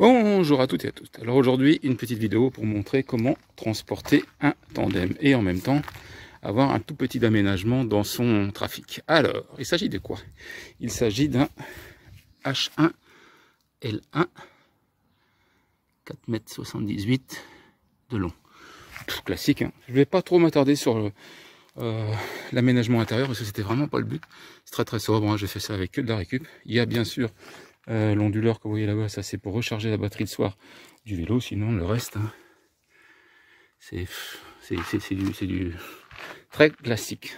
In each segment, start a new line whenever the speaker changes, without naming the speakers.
Bonjour à toutes et à tous. Alors aujourd'hui, une petite vidéo pour montrer comment transporter un tandem et en même temps avoir un tout petit aménagement dans son trafic. Alors, il s'agit de quoi? Il s'agit d'un H1 L1 4,78 m de long. Tout classique, hein. Je ne vais pas trop m'attarder sur l'aménagement intérieur parce que c'était vraiment pas le but. C'est très sobre, hein. J'ai fait ça avec que de la récup. Il y a bien sûr l'onduleur que vous voyez là-bas, ça c'est pour recharger la batterie le soir du vélo, sinon le reste, hein, c'est du très classique.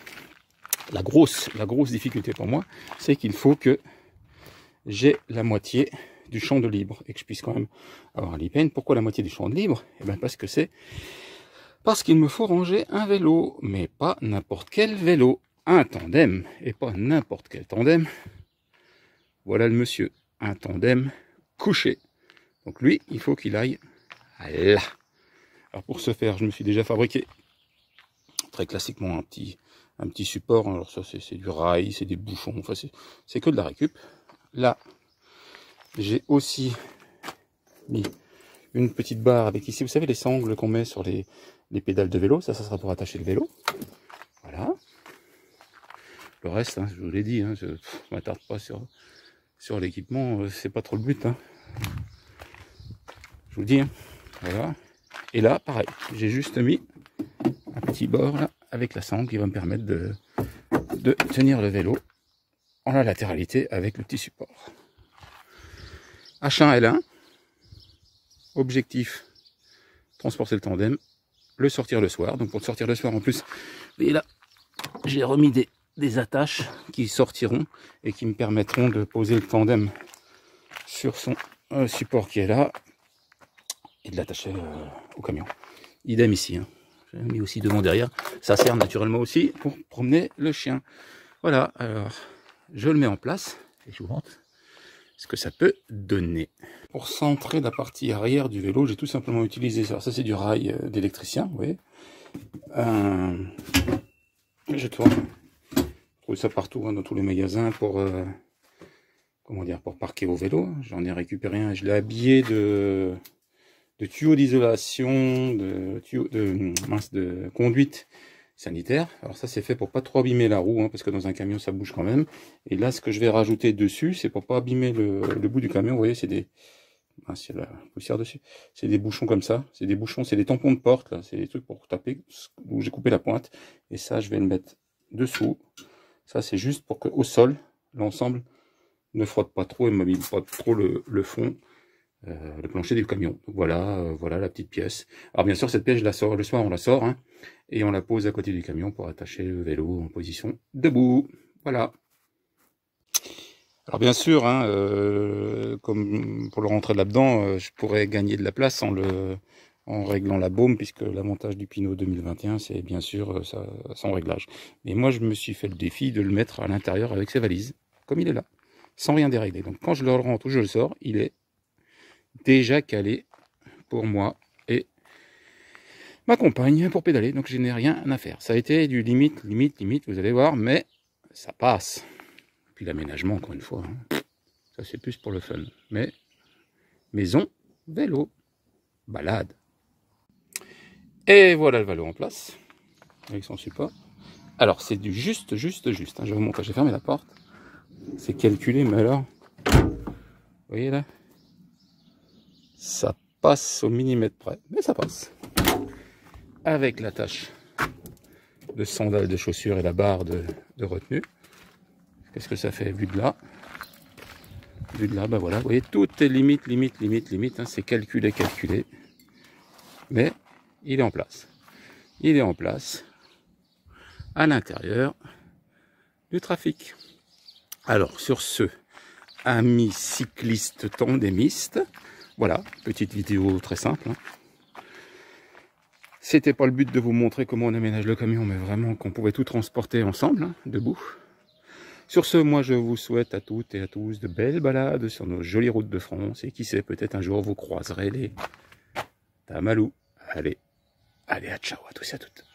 La grosse difficulté pour moi, c'est qu'il faut que j'ai la moitié du champ de libre et que je puisse quand même avoir un e-pain. Pourquoi la moitié du champ de libre? Eh bien parce qu'il me faut ranger un vélo, mais pas n'importe quel vélo, un tandem, et pas n'importe quel tandem. Voilà le monsieur, un tandem couché. Donc lui, il faut qu'il aille là. Alors pour ce faire, je me suis déjà fabriqué très classiquement un petit support. Alors ça c'est du rail, c'est des bouchons, enfin c'est que de la récup. Là, j'ai aussi mis une petite barre avec ici, vous savez les sangles qu'on met sur les pédales de vélo, ça sera pour attacher le vélo. Voilà. Le reste, hein, je vous l'ai dit, hein, je ne m'attarde pas sur l'équipement, c'est pas trop le but. Hein. Je vous dis, hein, voilà. Et là, pareil, j'ai juste mis un petit bord là, avec la sangle qui va me permettre de tenir le vélo en la latéralité avec le petit support. H1 L1, objectif, transporter le tandem, le sortir le soir. Donc pour le sortir le soir en plus, vous voyez là, j'ai remis des attaches qui sortiront et qui me permettront de poser le tandem sur son support qui est là et de l'attacher au camion. Idem ici, hein. J'ai mis aussi devant derrière, ça sert naturellement aussi pour promener le chien. Voilà, alors je le mets en place et je vous montre ce que ça peut donner. Pour centrer la partie arrière du vélo, j'ai tout simplement utilisé ça. Ça c'est du rail d'électricien, vous voyez. Je tourne. Vous trouvez ça partout, hein, dans tous les magasins pour comment dire, pour parquer vos vélos. J'en ai récupéré un, je l'ai habillé de tuyaux d'isolation, de conduite sanitaire. Alors ça c'est fait pour pas trop abîmer la roue, hein, parce que dans un camion ça bouge quand même. Et là ce que je vais rajouter dessus, c'est pour pas abîmer le bout du camion. Vous voyez, c'est des... Ah, c'est la poussière dessus. C'est des bouchons comme ça. C'est des bouchons, c'est des tampons de porte, là. C'est des trucs pour taper, où j'ai coupé la pointe. Et ça, je vais le mettre dessous. Ça, c'est juste pour que au sol, l'ensemble ne frotte pas trop et m'abîme pas trop le fond, le plancher du camion. Donc voilà, voilà la petite pièce. Alors bien sûr, cette pièce, je la sors le soir, on la sort, hein, et on la pose à côté du camion pour attacher le vélo en position debout. Voilà. Alors bien sûr, hein, comme pour le rentrer là-dedans, je pourrais gagner de la place en réglant la baume, puisque l'avantage du Pinot 2021, c'est bien sûr son réglage. Mais moi, je me suis fait le défi de le mettre à l'intérieur avec ses valises, comme il est là, sans rien dérégler. Donc quand je le rentre ou je le sors, il est déjà calé pour moi et ma compagne pour pédaler. Donc je n'ai rien à faire. Ça a été du limite, vous allez voir, mais ça passe. Puis l'aménagement, encore une fois, hein, ça c'est plus pour le fun. Mais maison, vélo, balade. Et voilà le vélo en place, avec son support. Alors c'est du juste, hein. Je vais vous montrer, j'ai fermé la porte. C'est calculé, mais alors, vous voyez là, ça passe au millimètre près, mais ça passe. Avec l'attache de sandales de chaussures et la barre de retenue. Qu'est-ce que ça fait vu de là? Vu de là, ben voilà, vous voyez, tout est limite, hein, c'est calculé. Mais il est en place. Il est en place à l'intérieur du trafic. Alors, sur ce, amis cyclistes tandémistes, voilà, petite vidéo très simple. Hein. C'était pas le but de vous montrer comment on aménage le camion, mais vraiment qu'on pouvait tout transporter ensemble, hein, debout. Sur ce, moi je vous souhaite à toutes et à tous de belles balades sur nos jolies routes de France. Et qui sait, peut-être un jour vous croiserez les Tamalous. Allez, à ciao à tous et à toutes.